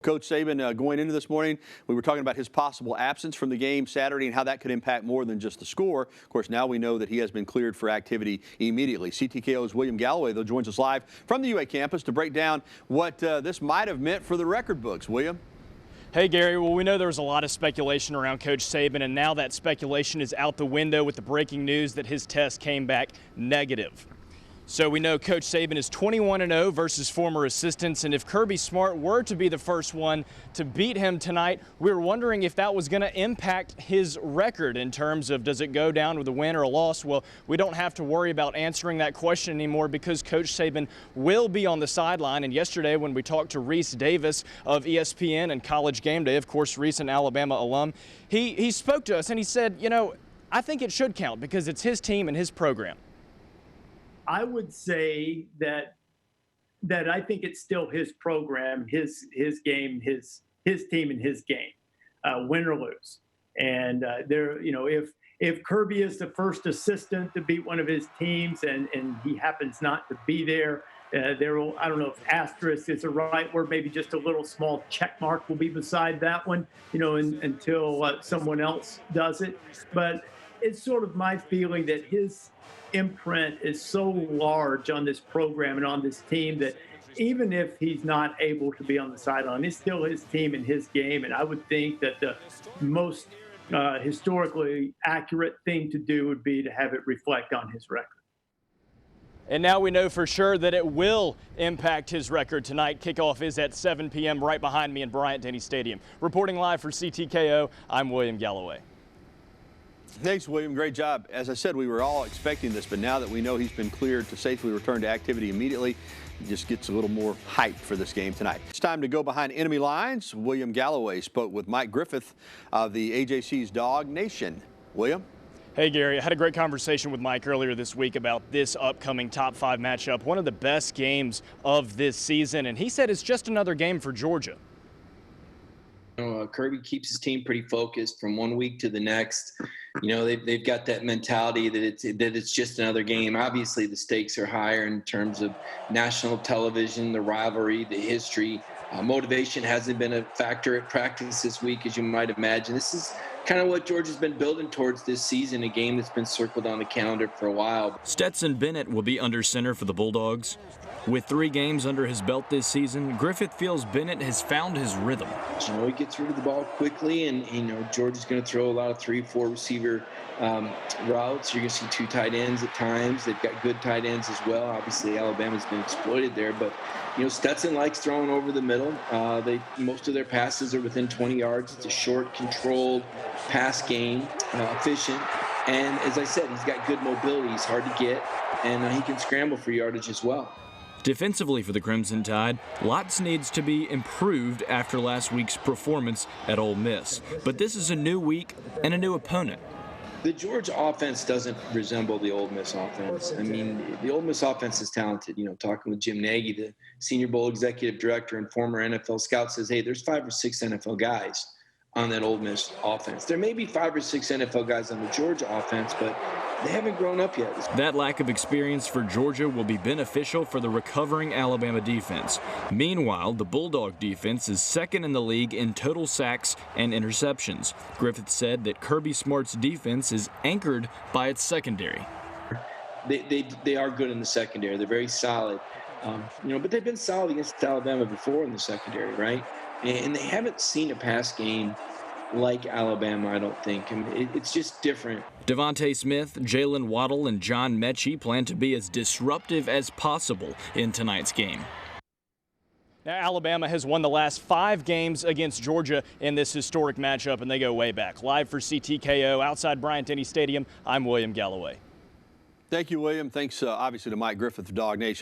Coach Saban, going into this morning, we were talking about his possible absence from the game Saturday and how that could impact more than just the score. Of course, now we know that he has been cleared for activity immediately. CTKO's William Galloway, though, joins us live from the UA campus to break down what this might have meant for the record books. William? Hey, Gary. Well, we know there was a lot of speculation around Coach Saban, and now that speculation is out the window with the breaking news that his test came back negative. So we know Coach Saban is 21-0 versus former assistants, and if Kirby Smart were to be the first one to beat him tonight, we were wondering if that was going to impact his record in terms of does it go down with a win or a loss. Well, we don't have to worry about answering that question anymore because Coach Saban will be on the sideline. And yesterday when we talked to Reese Davis of ESPN and College Game Day, of course, Reese, an Alabama alum, he spoke to us and he said, you know, I think it should count because it's his team and his program. I would say that I think it's still his program, his game, his team, and his game, win or lose. And if Kirby is the first assistant to beat one of his teams, and he happens not to be there, there will, I don't know if asterisk is the right word, maybe just a little small check mark will be beside that one, until someone else does it. But it's sort of my feeling that his imprint is so large on this program and on this team that even if he's not able to be on the sideline, it's still his team and his game. And I would think that the most historically accurate thing to do would be to have it reflect on his record. And now we know for sure that it will impact his record tonight. Kickoff is at 7 p.m. right behind me in Bryant-Denny Stadium. Reporting live for CTKO, I'm William Galloway. Thanks, William. Great job. As I said, we were all expecting this, but now that we know he's been cleared to safely return to activity immediately, it just gets a little more hype for this game tonight. It's time to go behind enemy lines. William Galloway spoke with Mike Griffith of the AJC's Dog Nation. William? Hey, Gary. I had a great conversation with Mike earlier this week about this upcoming top 5 matchup, one of the best games of this season, and he said it's just another game for Georgia. Kirby keeps his team pretty focused from one week to the next. They've got that mentality that it's just another game. Obviously, the stakes are higher in terms of national television, the rivalry, the history. Motivation hasn't been a factor at practice this week, as you might imagine. This is kind of what Georgia's been building towards this season, a game that's been circled on the calendar for a while. Stetson Bennett will be under center for the Bulldogs. With 3 games under his belt this season, Griffith feels Bennett has found his rhythm. He gets rid of the ball quickly, and Georgia's going to throw a lot of 3-4 receiver routes. You're going to see 2 tight ends at times. They've got good tight ends as well. Obviously, Alabama's been exploited there, but Stetson likes throwing over the middle. Most of their passes are within 20 yards. It's a short, controlled pass game, efficient. And as I said, he's got good mobility. He's hard to get, and he can scramble for yardage as well. Defensively for the Crimson Tide, lots needs to be improved after last week's performance at Ole Miss. But this is a new week and a new opponent. The Georgia offense doesn't resemble the Ole Miss offense. I mean, the Ole Miss offense is talented. Talking with Jim Nagy, the Senior Bowl executive director and former NFL scout, says, hey, there's 5 or 6 NFL guys on that Ole Miss offense. There may be 5 or 6 NFL guys on the Georgia offense, but they haven't grown up yet. That lack of experience for Georgia will be beneficial for the recovering Alabama defense. Meanwhile, the Bulldog defense is second in the league in total sacks and interceptions. Griffith said that Kirby Smart's defense is anchored by its secondary. They are good in the secondary. They're very solid. But they've been solid against Alabama before in the secondary, right? And they haven't seen a pass game like Alabama, I don't think. I mean, it's just different. Devontae Smith, Jalen Waddle, and John Mechie plan to be as disruptive as possible in tonight's game. Now, Alabama has won the last 5 games against Georgia in this historic matchup, and they go way back. Live for CTKO outside Bryant-Denny Stadium, I'm William Galloway. Thank you, William. Thanks, obviously, to Mike Griffith of Dog Nation.